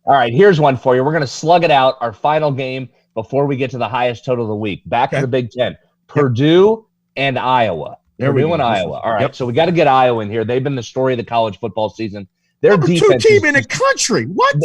All right, here's one for you. We're going to slug it out, our final game before we get to the highest total of the week. Back to the Big Ten. Yep. Purdue and Iowa. There we Purdue go. and Iowa. All right, so we got to get Iowa in here. They've been the story of the college football season. Their Number defense 2 team in the country. What?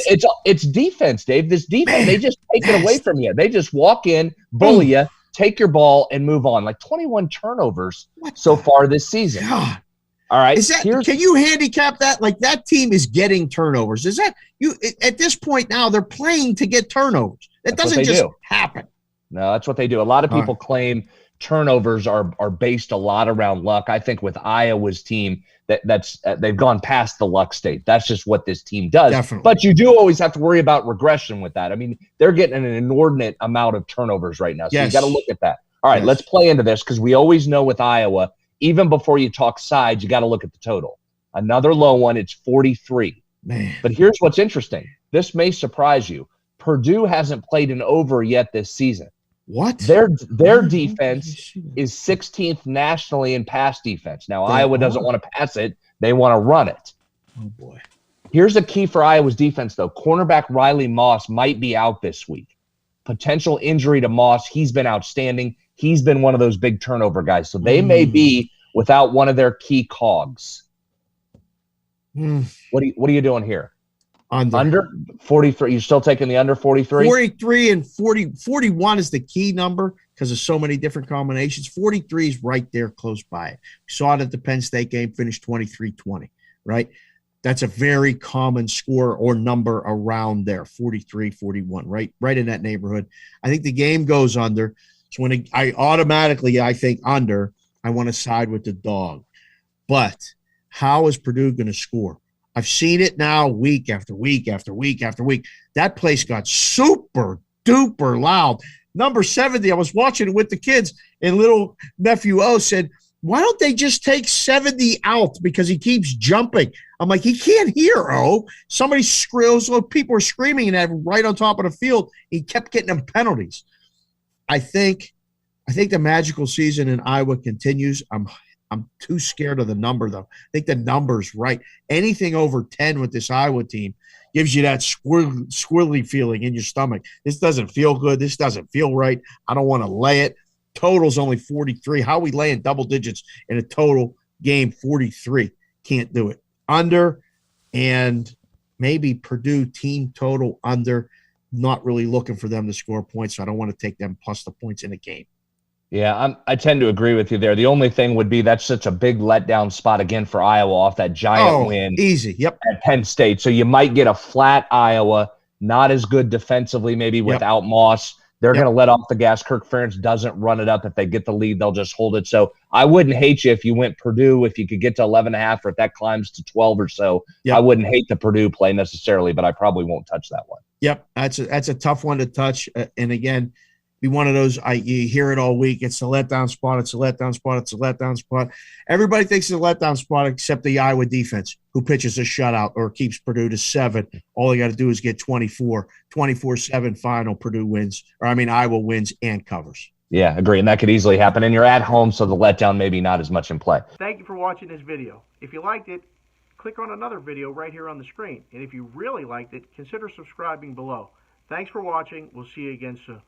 It's defense, Dave. This defense, Man, they just take it away from you. They just walk in, bully you, take your ball, and move on. Like 21 turnovers so far this season. God. All right. Can you handicap that? Like, that team is getting turnovers. Is that you at this point now? They're playing to get turnovers. That doesn't just happen. No, that's what they do. A lot of people claim turnovers are based a lot around luck. I think with Iowa's team, that's they've gone past the luck state. That's just what this team does. Definitely. But you do always have to worry about regression with that. I mean, they're getting an inordinate amount of turnovers right now. So you got to look at that. All right, let's play into this because we always know with Iowa, even before you talk sides, you got to look at the total. Another low one, it's 43. Man. But here's what's interesting. This may surprise you. Purdue hasn't played an over yet this season. What? Their defense is 16th nationally in pass defense. Now, Iowa doesn't want to pass it. They want to run it. Oh, boy. Here's a key for Iowa's defense, though. Cornerback Riley Moss might be out this week. Potential injury to Moss. He's been outstanding. He's been one of those big turnover guys. So they may be without one of their key cogs. What are you doing here? Under 43. You're still taking the under 43? 43 and 41 is the key number because of so many different combinations. 43 is right there close by it. We saw it at the Penn State game, finished 23-20, right? That's a very common score or number around there, 43, 41, right in that neighborhood. I think the game goes under. So when I think under, I want to side with the dog. But how is Purdue going to score? I've seen it now week after week after week after week. That place got super duper loud. Number 70, I was watching it with the kids, and little nephew O said, why don't they just take 70 out because he keeps jumping? I'm like, he can't hear, O. Somebody screams, people are screaming at him right on top of the field. He kept getting them penalties. I think the magical season in Iowa continues. I'm too scared of the number, though. I think the number's right. Anything over 10 with this Iowa team gives you that squirrely feeling in your stomach. This doesn't feel good. This doesn't feel right. I don't want to lay it. Total's only 43. How are we laying double digits in a total game? 43. Can't do it. Under, and maybe Purdue team total under. Not really looking for them to score points, so I don't want to take them plus the points in a game. Yeah, I tend to agree with you there. The only thing would be that's such a big letdown spot again for Iowa off that giant win. Easy, yep. At Penn State. So you might get a flat Iowa, not as good defensively maybe without Moss. They're going to let off the gas. Kirk Ferentz doesn't run it up. If they get the lead, they'll just hold it. So I wouldn't hate you if you went Purdue, if you could get to 11.5 or if that climbs to 12 or so. I wouldn't hate the Purdue play necessarily, but I probably won't touch that one. Yep, that's a tough one to touch. And again, be one of those, you hear it all week. It's a letdown spot. It's a letdown spot. It's a letdown spot. Everybody thinks it's a letdown spot except the Iowa defense, who pitches a shutout or keeps Purdue to 7. All they got to do is get 24-7 final. Purdue wins, Iowa wins and covers. Yeah, agree. And that could easily happen. And you're at home, so the letdown maybe not as much in play. Thank you for watching this video. If you liked it, click on another video right here on the screen. And if you really liked it, consider subscribing below. Thanks for watching. We'll see you again soon.